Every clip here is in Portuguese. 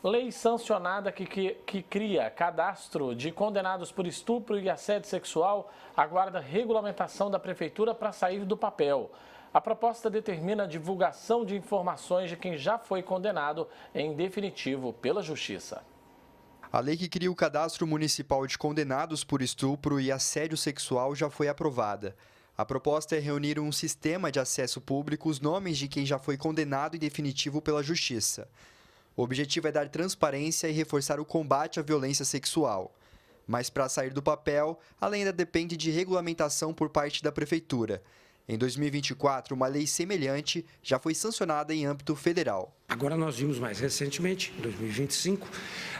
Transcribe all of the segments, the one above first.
Lei sancionada que cria cadastro de condenados por estupro e assédio sexual aguarda regulamentação da Prefeitura para sair do papel. A proposta determina a divulgação de informações de quem já foi condenado em definitivo pela Justiça. A lei que cria o cadastro municipal de condenados por estupro e assédio sexual já foi aprovada. A proposta é reunir um sistema de acesso público os nomes de quem já foi condenado em definitivo pela Justiça. O objetivo é dar transparência e reforçar o combate à violência sexual. Mas para sair do papel, a lei ainda depende de regulamentação por parte da Prefeitura. Em 2024, uma lei semelhante já foi sancionada em âmbito federal. Agora nós vimos mais recentemente, em 2025,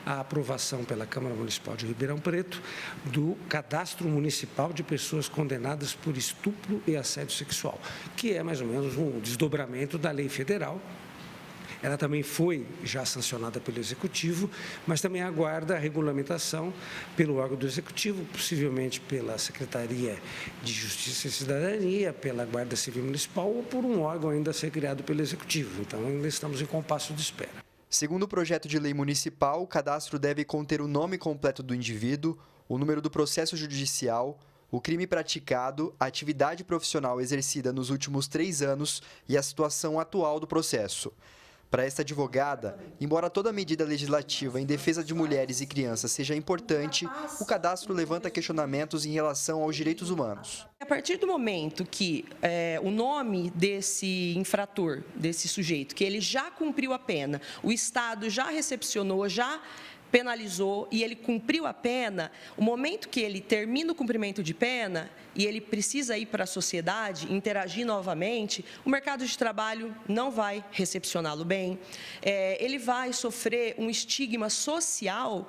a aprovação pela Câmara Municipal de Ribeirão Preto do Cadastro Municipal de Pessoas Condenadas por Estupro e Assédio Sexual, que é mais ou menos um desdobramento da lei federal. Ela também foi já sancionada pelo Executivo, mas também aguarda a regulamentação pelo órgão do Executivo, possivelmente pela Secretaria de Justiça e Cidadania, pela Guarda Civil Municipal ou por um órgão ainda a ser criado pelo Executivo. Então, ainda estamos em compasso de espera. Segundo o projeto de lei municipal, o cadastro deve conter o nome completo do indivíduo, o número do processo judicial, o crime praticado, a atividade profissional exercida nos últimos 3 anos e a situação atual do processo. Para esta advogada, embora toda medida legislativa em defesa de mulheres e crianças seja importante, o cadastro levanta questionamentos em relação aos direitos humanos. A partir do momento que o nome desse infrator, desse sujeito, que ele já cumpriu a pena, o Estado já recepcionou, já penalizou e ele cumpriu a pena, o momento que ele termina o cumprimento de pena e ele precisa ir para a sociedade, interagir novamente, o mercado de trabalho não vai recepcioná-lo bem, ele vai sofrer um estigma social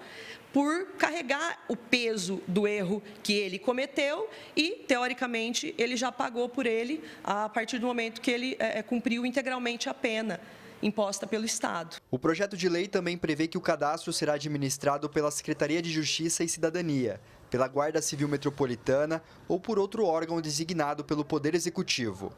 por carregar o peso do erro que ele cometeu e, teoricamente, ele já pagou por ele a partir do momento que ele cumpriu integralmente a pena imposta pelo Estado. O projeto de lei também prevê que o cadastro será administrado pela Secretaria de Justiça e Cidadania, pela Guarda Civil Metropolitana ou por outro órgão designado pelo Poder Executivo.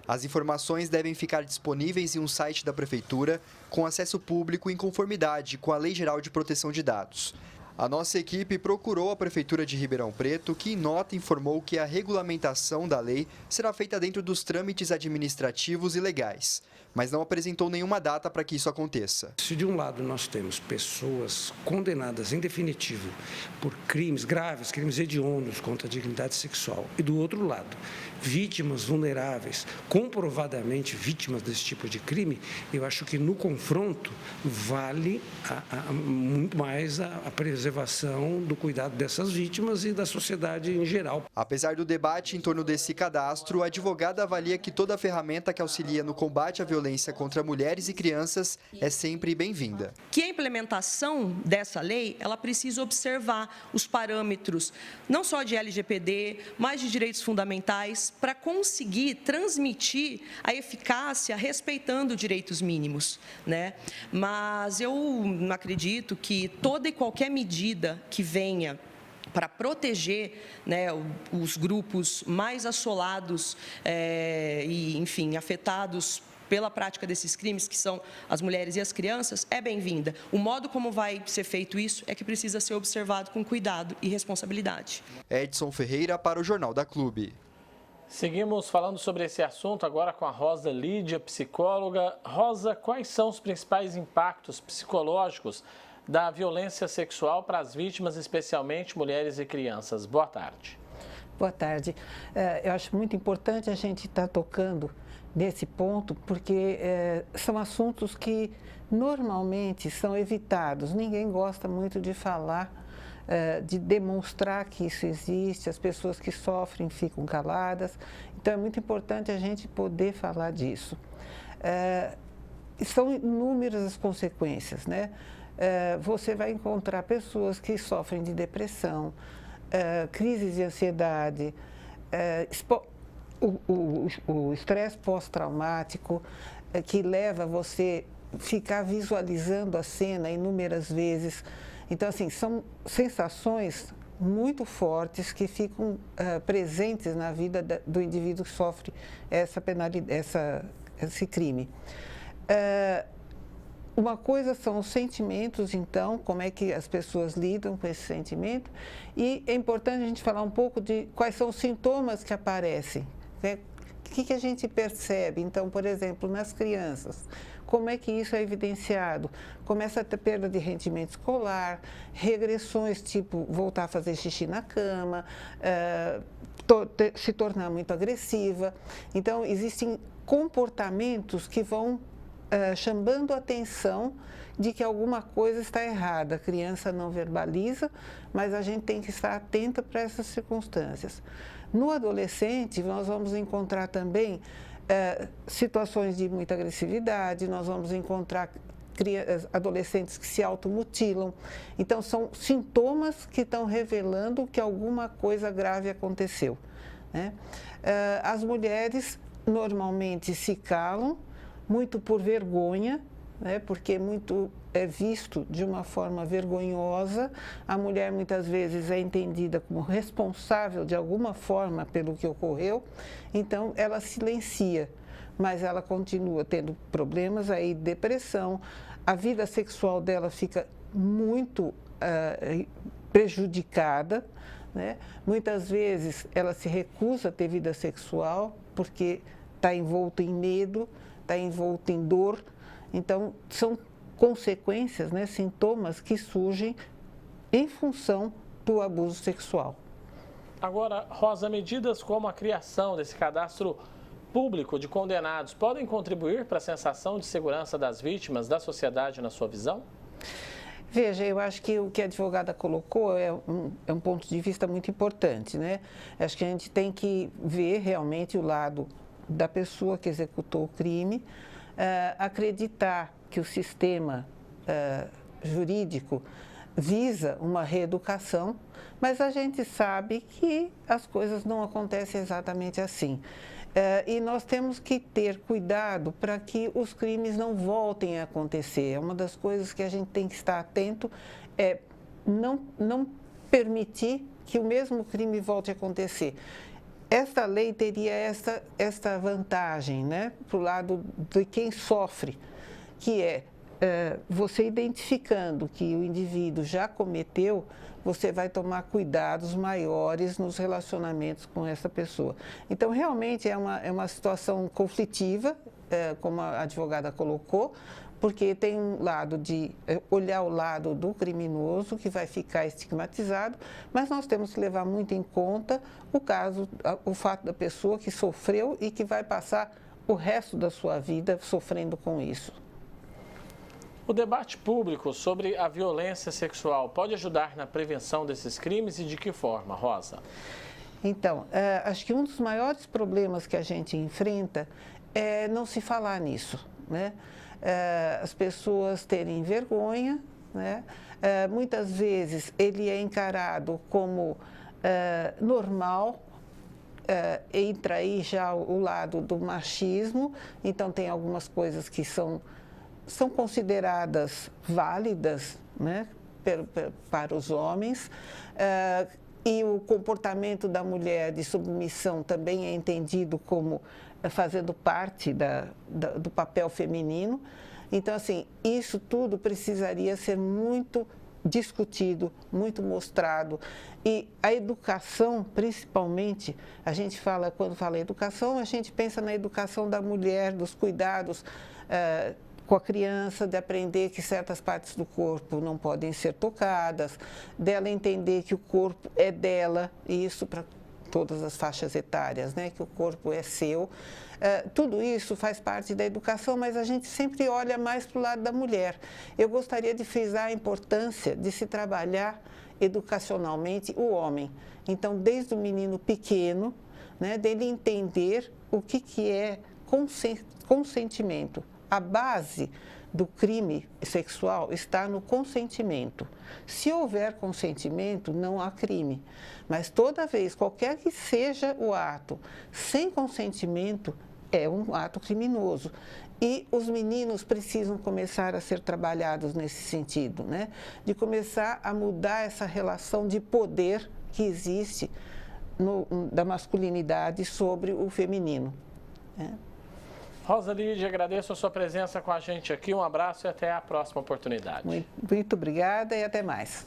As informações devem ficar disponíveis em um site da Prefeitura, com acesso público em conformidade com a Lei Geral de Proteção de Dados. A nossa equipe procurou a Prefeitura de Ribeirão Preto, que em nota informou que a regulamentação da lei será feita dentro dos trâmites administrativos e legais, mas não apresentou nenhuma data para que isso aconteça. Se de um lado nós temos pessoas condenadas em definitivo por crimes graves, crimes hediondos contra a dignidade sexual, e do outro lado, vítimas vulneráveis, comprovadamente vítimas desse tipo de crime, eu acho que no confronto vale muito mais a preservação do cuidado dessas vítimas e da sociedade em geral. Apesar do debate em torno desse cadastro, a advogada avalia que toda ferramenta que auxilia no combate à violência contra mulheres e crianças é sempre bem-vinda. Que a implementação dessa lei, ela precisa observar os parâmetros, não só de LGPD, mas de direitos fundamentais, para conseguir transmitir a eficácia respeitando direitos mínimos, né? Mas eu acredito que toda e qualquer medida que venha para proteger, né, os grupos mais assolados e, enfim, afetados pela prática desses crimes, que são as mulheres e as crianças, é bem-vinda. O modo como vai ser feito isso é que precisa ser observado com cuidado e responsabilidade. Edson Ferreira para o Jornal da Clube. Seguimos falando sobre esse assunto agora com a Rosa Lídia, psicóloga. Rosa, quais são os principais impactos psicológicos da violência sexual para as vítimas, especialmente mulheres e crianças? Boa tarde. Boa tarde. Eu acho muito importante a gente estar tocando nesse ponto, porque são assuntos que normalmente são evitados. Ninguém gosta muito de falar, de demonstrar que isso existe, as pessoas que sofrem ficam caladas. Então, é muito importante a gente poder falar disso. São inúmeras as consequências, né? Você vai encontrar pessoas que sofrem de depressão, crises de ansiedade, o estresse pós-traumático, que leva você a ficar visualizando a cena inúmeras vezes. Então, assim, são sensações muito fortes que ficam presentes na vida do indivíduo que sofre esse crime. uma coisa são os sentimentos, então, como é que as pessoas lidam com esse sentimento, e é importante a gente falar um pouco de quais são os sintomas que aparecem, né? O que a gente percebe, então, por exemplo, nas crianças, como é que isso é evidenciado? Começa a ter perda de rendimento escolar, regressões, tipo voltar a fazer xixi na cama, se tornar muito agressiva. Então, existem comportamentos que vão chamando a atenção de que alguma coisa está errada. A criança não verbaliza, mas a gente tem que estar atenta para essas circunstâncias. No adolescente, nós vamos encontrar também situações de muita agressividade, nós vamos encontrar adolescentes que se automutilam. Então, são sintomas que estão revelando que alguma coisa grave aconteceu, né? As mulheres normalmente se calam, muito por vergonha, né? Porque muito é visto de uma forma vergonhosa. A mulher muitas vezes é entendida como responsável de alguma forma pelo que ocorreu, então ela silencia, mas ela continua tendo problemas aí, depressão, a vida sexual dela fica muito prejudicada, né? Muitas vezes ela se recusa a ter vida sexual porque está envolta em medo, está envolta em dor. Então, são consequências, né, sintomas que surgem em função do abuso sexual. Agora, Rosa, medidas como a criação desse cadastro público de condenados podem contribuir para a sensação de segurança das vítimas, da sociedade, na sua visão? Veja, eu acho que o que a advogada colocou é um ponto de vista muito importante, né? Acho que a gente tem que ver realmente o lado da pessoa que executou o crime, acreditar que o sistema jurídico visa uma reeducação, mas a gente sabe que as coisas não acontecem exatamente assim. E nós temos que ter cuidado para que os crimes não voltem a acontecer. Uma das coisas que a gente tem que estar atento é não permitir que o mesmo crime volte a acontecer. Esta lei teria esta vantagem, né, para o lado de quem sofre, que é você identificando que o indivíduo já cometeu, você vai tomar cuidados maiores nos relacionamentos com essa pessoa. Então, realmente é uma situação conflitiva, como a advogada colocou, porque tem um lado de olhar o lado do criminoso, que vai ficar estigmatizado, mas nós temos que levar muito em conta o fato da pessoa que sofreu e que vai passar o resto da sua vida sofrendo com isso. O debate público sobre a violência sexual pode ajudar na prevenção desses crimes e de que forma, Rosa? Então, acho que um dos maiores problemas que a gente enfrenta é não se falar nisso, né? As pessoas terem vergonha, né? Muitas vezes ele é encarado como normal, entra aí já o lado do machismo, então tem algumas coisas que são consideradas válidas, né, para os homens, e o comportamento da mulher de submissão também é entendido como fazendo parte do papel feminino. Então, assim, isso tudo precisaria ser muito discutido, muito mostrado. E a educação, principalmente, a gente fala, quando fala educação, a gente pensa na educação da mulher, dos cuidados com a criança, de aprender que certas partes do corpo não podem ser tocadas, dela entender que o corpo é dela, e isso para todas as faixas etárias, né? Que o corpo é seu. Tudo isso faz parte da educação, mas a gente sempre olha mais para o lado da mulher. Eu gostaria de frisar a importância de se trabalhar educacionalmente o homem. Então, desde o menino pequeno, né, dele entender o que é consentimento. A base do crime sexual está no consentimento. Se houver consentimento, não há crime. Mas toda vez, qualquer que seja o ato, sem consentimento, é um ato criminoso. E os meninos precisam começar a ser trabalhados nesse sentido, né? De começar a mudar essa relação de poder que existe da masculinidade sobre o feminino, né? Rosa Lídia, agradeço a sua presença com a gente aqui. Um abraço e até a próxima oportunidade. Muito obrigada e até mais.